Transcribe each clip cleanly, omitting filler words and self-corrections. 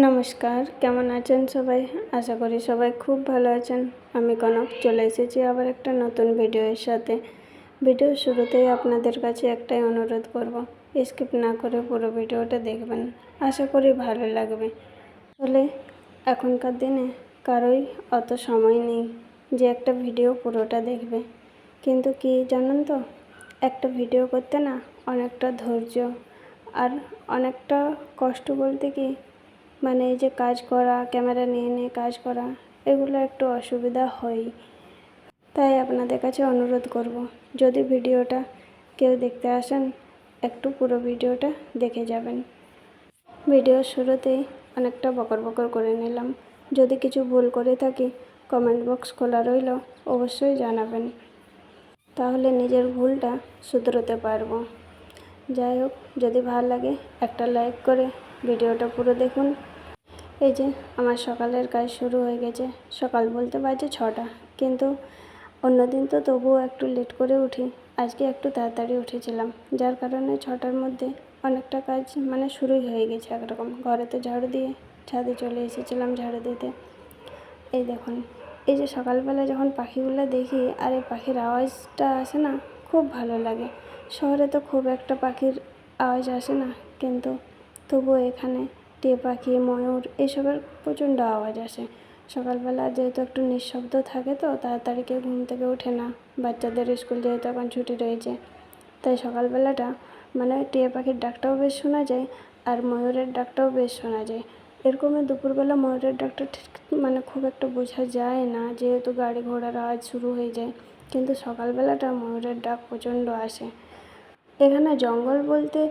নমস্কার, কেমন আছেন সবাই? আশা করি সবাই খুব ভালো আছেন। আমি কনক চলে এসেছি আবার একটা নতুন ভিডিওর সাথে। ভিডিওর শুরুতেই আপনাদের কাছে একটাই অনুরোধ করব, স্কিপ না করে পুরো ভিডিওটা দেখবেন, আশা করি ভালো লাগবে। আসলে এখনকার দিনে কারোই অত সময় নেই যে একটা ভিডিও পুরোটা দেখবে, কিন্তু কি জানেন তো, একটা ভিডিও করতে না অনেকটা ধৈর্য আর অনেকটা কষ্ট বলতে কি মানে এই যে কাজ করা, ক্যামেরা নিয়ে নিয়ে কাজ করা, এগুলো একটু অসুবিধা হয়। তাই আপনাদের কাছে অনুরোধ করব, যদি ভিডিওটা কেউ দেখতে আসেন একটু পুরো ভিডিওটা দেখে যাবেন। ভিডিওর শুরুতেই অনেকটা বকর বকর করে নিলাম। যদি কিছু ভুল করে থাকি কমেন্ট বক্স খোলা রইল, অবশ্যই জানাবেন, তাহলে নিজের ভুলটা শুধরোতে পারবো। যাই হোক, যদি ভালো লাগে একটা লাইক করে ভিডিওটা পুরো দেখুন। এই যে আমার সকালের কাজ শুরু হয়ে গেছে। সকাল বলতে বাজে 6টা, কিন্তু অন্যদিন তো তবুও একটু লেট করে উঠি, আজকে একটু তাড়াতাড়ি উঠেছিলাম, যার কারণে 6টার মধ্যে অনেকটা কাজ মানে শুরুই হয়ে গেছে একরকম। ঘরে তো ঝাড়ু দিয়ে ছাদে চলে এসেছিলাম ঝাড়ু দিতে। এই দেখুন, এই যে সকালবেলা যখন পাখিগুলো দেখি আর এই পাখির আওয়াজটা আসে না, খুব ভালো লাগে। শহরে তো খুব একটা পাখির আওয়াজ আসে না, কিন্তু তবুও এখানে টিয়া পাখি, ময়ূর এসবের প্রচণ্ড আওয়াজ আসে। সকালবেলা যেহেতু একটু নিঃশব্দ থাকে, তো তাড়াতাড়ি কেউ ঘুম থেকে ওঠে না, বাচ্চাদের স্কুল যেহেতু এখন ছুটি রয়েছে, তাই সকালবেলাটা মানে টিয়া পাখির ডাকটাও বেশ শোনা যায় আর ময়ূরের ডাকটাও বেশ শোনা যায়। এরকমই দুপুরবেলা ময়ূরের ডাকটা ঠিক মানে খুব একটা বোঝা যায় না, যেহেতু গাড়ি ঘোড়ার আওয়াজ শুরু হয়ে যায়, কিন্তু সকালবেলাটা ময়ূরের ডাক প্রচণ্ড আসে। এখানে জঙ্গল বলতে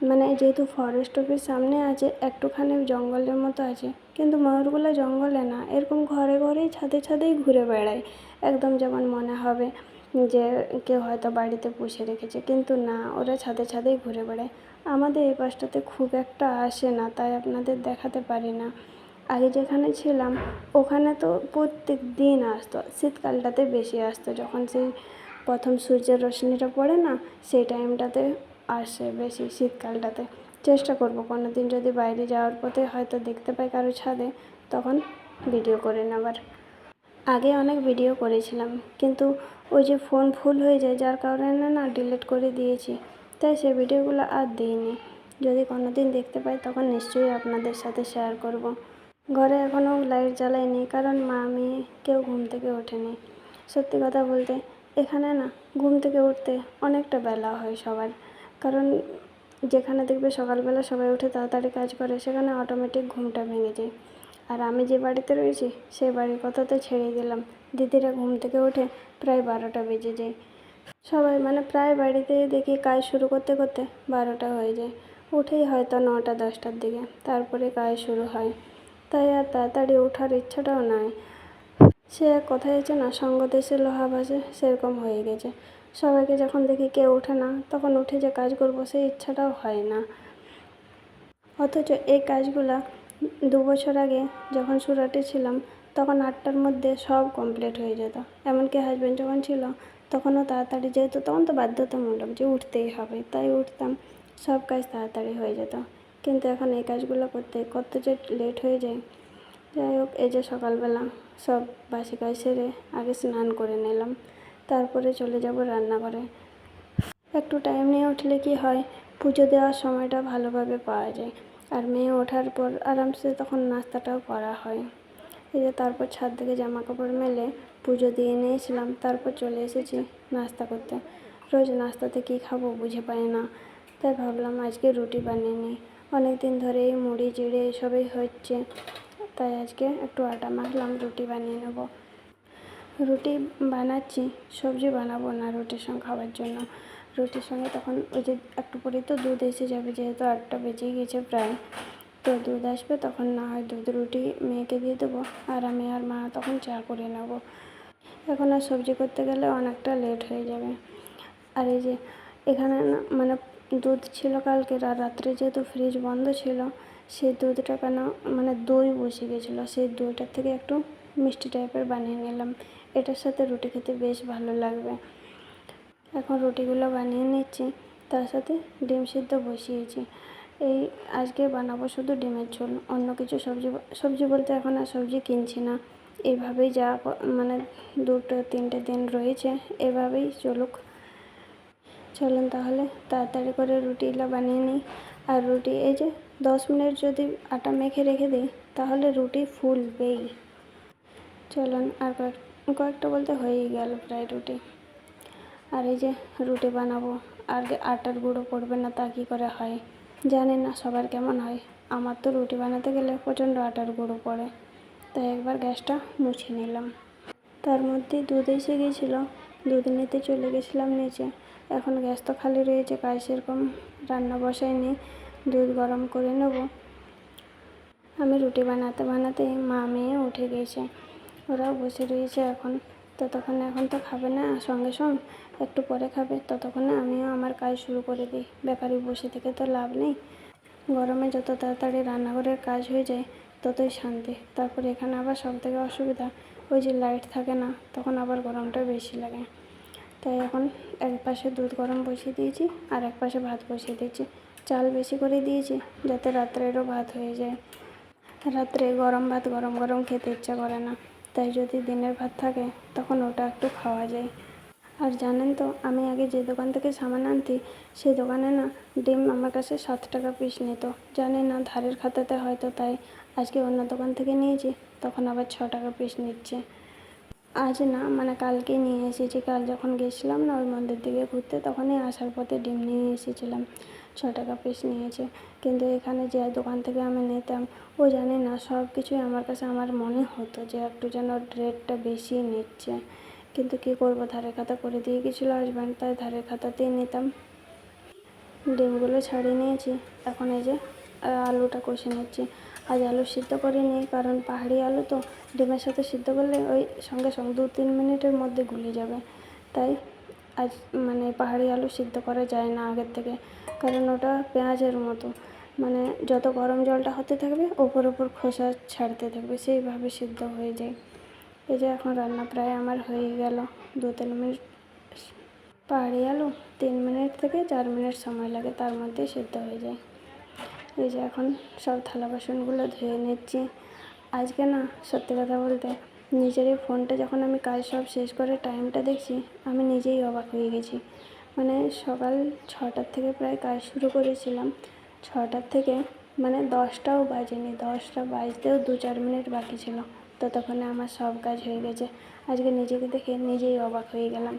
মানে যেহেতু ফরেস্ট অফিস সামনে আছে, একটুখানি জঙ্গলের মতো আছে, কিন্তু ময়ূরগুলো জঙ্গলে না, এরকম ঘরে ঘরেই ছাদে ছাদেই ঘুরে বেড়ায়, একদম যেমন মনে হবে যে কেউ হয়তো বাড়িতে পুষে রেখেছে, কিন্তু না, ওরা ছাদে ছাদেই ঘুরে বেড়ায়। আমাদের এই পাশটাতে খুব একটা আসে না, তাই আপনাদের দেখাতে পারি না। আগে যেখানে ছিলাম ওখানে তো প্রত্যেক দিন আসতো, শীতকালটাতে বেশি আসতো, যখন সেই প্রথম সূর্যের রশ্মিটা পড়ে না, সেই টাইমটাতে আসে বেশি, শীতকালটাতে। চেষ্টা করব কোনো দিন যদি বাইরে যাওয়ার পথে হয়তো দেখতে পাই কারো ছাদে, তখন ভিডিও করে নেবার। আগে অনেক ভিডিও করেছিলাম, কিন্তু ওই যে ফোন ফুল হয়ে যায়, যার কারণে না ডিলিট করে দিয়েছি, তাই সেই ভিডিওগুলো আর দিইনি। যদি কোনো দিন দেখতে পাই তখন নিশ্চয়ই আপনাদের সাথে শেয়ার করব। ঘরে এখনও লাইট জ্বালাইনি, কারণ মা মেয়ে কেউ ঘুম থেকে ওঠেনি। সত্যি কথা বলতে এখানে না ঘুম থেকে উঠতে অনেকটা বেলা হয় সবার, কারণ যেখানে দেখবে সকালবেলা সবাই উঠে তাড়াতাড়ি কাজ করে, সেখানে অটোমেটিক ঘুমটা ভেঙে যায়। আর আমি যে বাড়িতে রয়েছি সেই বাড়ির কথা তো ছেড়েই দিলাম, দিদিরা ঘুম থেকে ওঠে প্রায় 12টা বেজে যায়। সবাই মানে প্রায় বাড়িতে দেখি কাজ শুরু করতে করতে 12টা হয়ে যায়, উঠেই হয়তো 9টা 10টার দিকে, তারপরে কাজ শুরু হয়। তাই আর তাড়াতাড়ি ওঠার ইচ্ছাটাও নয়। সে এক কথায় আছে না, সঙ্গ দেশে লোহা ভাসে, সেরকম হয়ে গেছে। সবাইকে যখন দেখি কেউ ওঠে না, তখন উঠে যে কাজ করবো সেই ইচ্ছাটাও হয় না। অথচ এই কাজগুলা 2 বছর আগে যখন সুরাটে ছিলাম তখন 8টার মধ্যে সব কমপ্লিট হয়ে যেত। এমনকি হাজব্যান্ড যখন ছিল তখনও তাড়াতাড়ি, যেহেতু তখন তো বাধ্যতামূলক যে উঠতেই হবে, তাই উঠতাম, সব কাজ তাড়াতাড়ি হয়ে যেত। কিন্তু এখন এই কাজগুলো করতে কত যে লেট হয়ে যায়। যাই হোক, এই যে সকালবেলা সব বাসি কাজ সেরে আগে স্নান করে নিলাম, তারপরে চলে যাব রান্নাঘরে। একটু টাইম নিয়ে উঠলে কি হয়, পুজো দেওয়ার সময়টা ভালোভাবে পাওয়া যায়, আর মেয়ে ওঠার পর আরামসে তখন নাস্তাটাও করা হয়। এই যে তারপর ছাদ থেকে জামা কাপড় মেলে পুজো দিয়ে নিয়েছিলাম, তারপর চলে এসেছি নাস্তা করতে। রোজ নাস্তাতে কী খাবো বুঝে পাই না, তাই ভাবলাম আজকে রুটি বানিয়ে নিই। অনেক দিন ধরে এই মুড়ি চিড়ে এসবই হচ্ছে, তাই আজকে একটু আটা মাখলাম, রুটি বানিয়ে নেব। রুটি বানাচ্ছি, সবজি বানাবো না রুটির সঙ্গে খাওয়ার জন্য। রুটির সঙ্গে তখন ওই যে একটু পরেই তো দুধ এসে যাবে, যেহেতু 8টা বেজেই গেছে প্রায়, তো দুধ আসবে, তখন না হয় দুধ রুটি মেয়েকে দিয়ে দেবো, আর আমি আর মা তখন চা করে নেব। এখন আর সবজি করতে গেলে অনেকটা লেট হয়ে যাবে। আর এই যে এখানে না মানে দুধ ছিল কালকে, আর রাত্রে যেহেতু ফ্রিজ বন্ধ ছিল, সেই দুধটা কেন মানে দই বসে গেছিলো, সেই দইটার থেকে একটু মিষ্টি টাইপের বানিয়ে নিলাম। এটার সাথে রুটি খেতে বেশ ভালো লাগবে। এখন রুটিগুলো বানিয়ে নিচ্ছি, তার সাথে ডিম সিদ্ধ বসিয়েছি। এই আজকে বানাবো শুধু ডিমের ঝোল, অন্য কিছু সবজি বলতে এখন আর সবজি কিনছি না। এইভাবেই যা মানে 2-3টে দিন রয়েছে, এভাবেই চলুক। চলুন তাহলে তাড়াতাড়ি করে রুটিগুলো বানিয়ে নিই। আর রুটি এই যে 10 মিনিট যদি আটা মেখে রেখে দিই তাহলে রুটি ফুলবেই। চলুন আর কয়েকটা বলতে হয়েই গেল প্রায় রুটি। আর এই যে রুটি বানাবো, আর আটার গুঁড়ো পড়বে না তা কী করে হয় জানি না সবার কেমন হয়। আমার তো রুটি বানাতে গেলে প্রচণ্ড আটার গুঁড়ো পড়ে, তাই একবার গ্যাসটা মুছে নিলাম। তার মধ্যে দুধ এসে গিয়েছিলো, দুধ নিতে চলে গেছিলাম নিচে। এখন গ্যাস তো খালি রয়েছে, কাজ সেরকম রান্না বসাইনি, দুধ গরম করে নেব। আমি রুটি বানাতে বানাতেই মা মেয়ে উঠে গিয়েছে, ওরাও বসে রয়েছে এখন। ততক্ষণে এখন তো খাবে না সঙ্গে সঙ্গে, একটু পরে খাবে। ততক্ষণে আমিও আমার কাজ শুরু করে দিই, বেকারি বসে থেকে তো লাভ নেই। গরমে যত তাড়াতাড়ি রান্নাঘরের কাজ হয়ে যায় ততই শান্তি। তারপরে এখানে আবার সবথেকে অসুবিধা ওই যে লাইট থাকে না, তখন আবার গরমটা বেশি লাগে। তাই এখন এক পাশে দুধ গরম বসিয়ে দিয়েছি আর এক পাশে ভাত বসিয়ে দিয়েছি। চাল বেশি করে দিয়েছি যাতে রাত্রেরও ভাত হয়ে যায়। রাত্রে গরম ভাত গরম গরম খেতে ইচ্ছা করে না, তাই যদি দিনের ভাত থাকে তখন ওটা একটু খাওয়া যায়। আর জানেন তো, আমি আগে যে দোকান থেকে সামান আনতি সেই দোকানে না ডিম আমার কাছে 7 টাকা পিস নিত। জানি না ধারের খাতাতে হয়তো তাই আজকে অন্য দোকান থেকে নিয়েছি, তখন আবার 6 টাকা পিস নিচ্ছে। আজ না মানে কালকেই নিয়ে এসেছি, কাল যখন গেছিলাম না ওই মন্দির দিকে ঘুরতে, তখনই আসার পথে ডিম নিয়ে এসেছিলাম, 6 টাকা পিস নিয়েছে। কিন্তু এখানে যে দোকান থেকে আমি নিতাম ও জানি না সব কিছুই আমার কাছে আমার মনে হতো যে একটু যেন রেটটা বেশি নিচ্ছে। কিন্তু কী করবো, ধারের খাতা করে দিয়ে গেছিলো হাজব্যান্ড, তাই ধারের খাতাতেই নিতাম। ডিমগুলো ছাড়িয়ে নিয়েছি, এখন এই যে আলুটা কষে নিচ্ছি। আজ আলু সিদ্ধ করিনি, কারণ পাহাড়ি আলু তো ডিমের সাথে সিদ্ধ করলে ওই সঙ্গে সঙ্গে 2-3 মিনিটের মধ্যে গুলে যাবে। তাই আজ মানে পাহাড়ি আলু সিদ্ধ করা যায় না আগের থেকে, কারণ ওটা পেঁয়াজের মতো, মানে যত গরম জলটা হতে থাকবে ওপর খোসা ছাড়তে থাকবে, সেইভাবে সিদ্ধ হয়ে যায়। এই যে এখন রান্না প্রায় আমার হয়ে গেল, 2-3 মিনিট। পাহাড়ি আলু 3 মিনিট থেকে 4 মিনিট সময় লাগে, তার মধ্যে সিদ্ধ হয়ে যায়। এই যে এখন সব থালা বাসনগুলো ধুয়ে নিচ্ছি। আজকে না সত্যি কথা বলতে নিজেরই ফোনটা যখন আমি কাজ সব শেষ করে টাইমটা দেখছি, আমি নিজেই অবাক হয়ে গেছি। মানে সকাল 6টার থেকে প্রায় কাজ শুরু করেছিলাম, 6টার থেকে মানে 10টাও বাজেনি, 10টা বাজতেও 2-4 মিনিট বাকি ছিল, ততক্ষণে আমার সব কাজ হয়ে গেছে। আজকে নিজেকে দেখে নিজেই অবাক হয়ে গেলাম।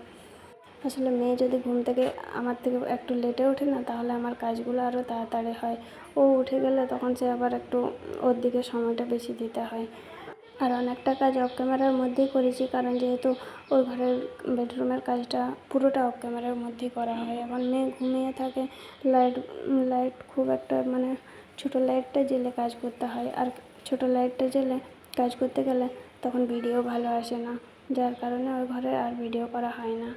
আসলে মেয়ে যদি ঘুম থেকে আমার থেকে একটু লেটে ওঠে না, তাহলে আমার কাজগুলো আরও তাড়াতাড়ি হয়। ও উঠে গেলে তখন সে আবার একটু ওর দিকে সময়টা বেশি দিতে হয়। আর অনেকটা কাজ অফ ক্যামেরার মধ্যেই করেছি, কারণ যেহেতু ওই ঘরের বেডরুমের কাজটা পুরোটা অফ ক্যামেরার মধ্যেই করা হয়। এখন মেয়ে ঘুমিয়ে থাকে, লাইট খুব একটা মানে ছোটো লাইটটা জ্বেলে কাজ করতে হয়, আর ছোটো লাইটটা জ্বেলে কাজ করতে গেলে তখন ভিডিও ভালো আসে না, যার কারণে ওই ঘরে আর ভিডিও করা হয় না।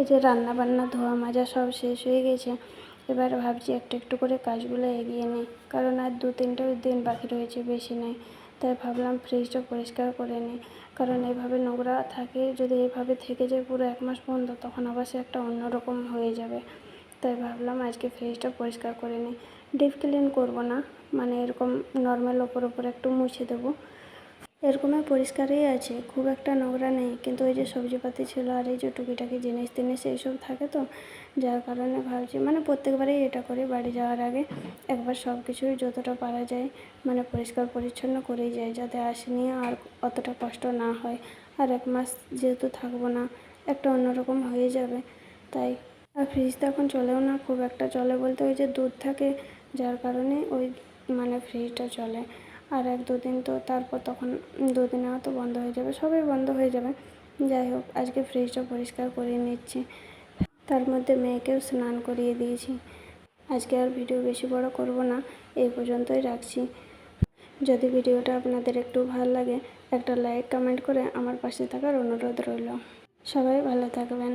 এই যে রান্না বান্না ধোয়া মাজা সব শেষ হয়ে গেছে, এবার ভাবছি একটু একটু করে কাজগুলো এগিয়ে নিই, কারণ আর 2-3টে দিন বাকি রয়েছে, বেশি নেই। তাই ভাবলাম ফ্রিজটা পরিষ্কার করে নিই, কারণ এইভাবে নোংরা থাকে যদি এইভাবে থেকে যায় পুরো 1 মাস পর্যন্ত, তখন আবার সে একটা অন্যরকম হয়ে যাবে। তাই ভাবলাম আজকে ফ্রিজটা পরিষ্কার করে নিই। ডিপ ক্লিন করবো না, মানে এরকম নর্মাল ওপর একটু মুছে দেবো, এরকমই পরিষ্কারই আছে, খুব একটা নোংরা নেই। কিন্তু ওই যে সবজিপাতি ছিল আর এই যে টুকিটাকি জিনিস এইসব থাকে তো, যার কারণে ভাবছি মানে প্রত্যেকবারেই এটা করি বাড়ি যাওয়ার আগে একবার সব কিছুই যতটা পারা যায় মানে পরিষ্কার পরিচ্ছন্ন করেই যাই, যাতে আসে নিয়ে আর অতটা কষ্ট না হয়। আর 1 মাস যেহেতু থাকবো না, একটা অন্যরকম হয়ে যাবে তাই। আর ফ্রিজ তো এখন চলেও না, খুব একটা চলে বলতে ওই যে দুধ থাকে, যার কারণে ওই মানে ফ্রিজটা চলে। আর 1-2 দিন তো তারপর তখন 2 দিনে হয়তো বন্ধ হয়ে যাবে, সবই বন্ধ হয়ে যাবে। যাই হোক আজকে ফ্রিজটা পরিষ্কার করে নিচ্ছি, তার মধ্যে মেয়েকেও স্নান করিয়ে দিয়েছি। আজকে আর ভিডিও বেশি বড় করব না, এই পর্যন্তই রাখছি। যদি ভিডিওটা আপনাদের একটু ভালো লাগে একটা লাইক কমেন্ট করে আমার পাশে থাকার অনুরোধ রইল। সবাই ভালো থাকবেন।